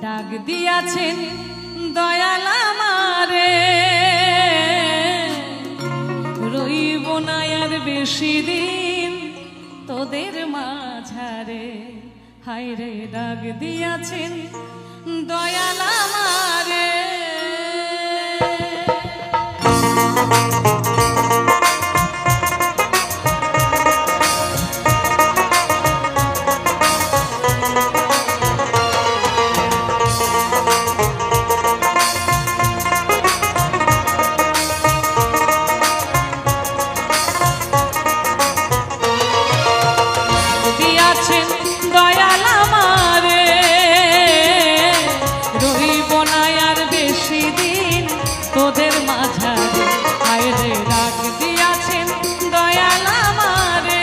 ডাক দিয়াছেন দয়াল আমারে, রইব না আর বেশি দিন তোদের মাঝারে। হায়রে ডাক দিয়াছেন দয়াল আমারে। দয়াল আমারে, রইব না আর বেশি দিন তোদের মাঝারে। হায়রে ডাক দিয়াছেন দয়াল আমারে।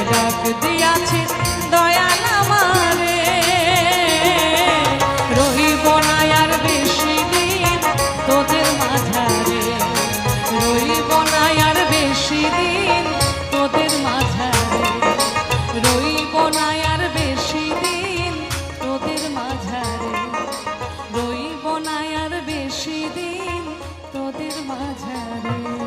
ডাক দিয়াছেন দয়াল আমারে, রইব না আর বেশি দিন তোদের মাঝারে। রইব না আর বেশি দিন তোদের মাঝারে। রইব না আর বেশি দিন তোদের মাঝারে। রইব না আর বেশি দিন তোদের মাঝারে।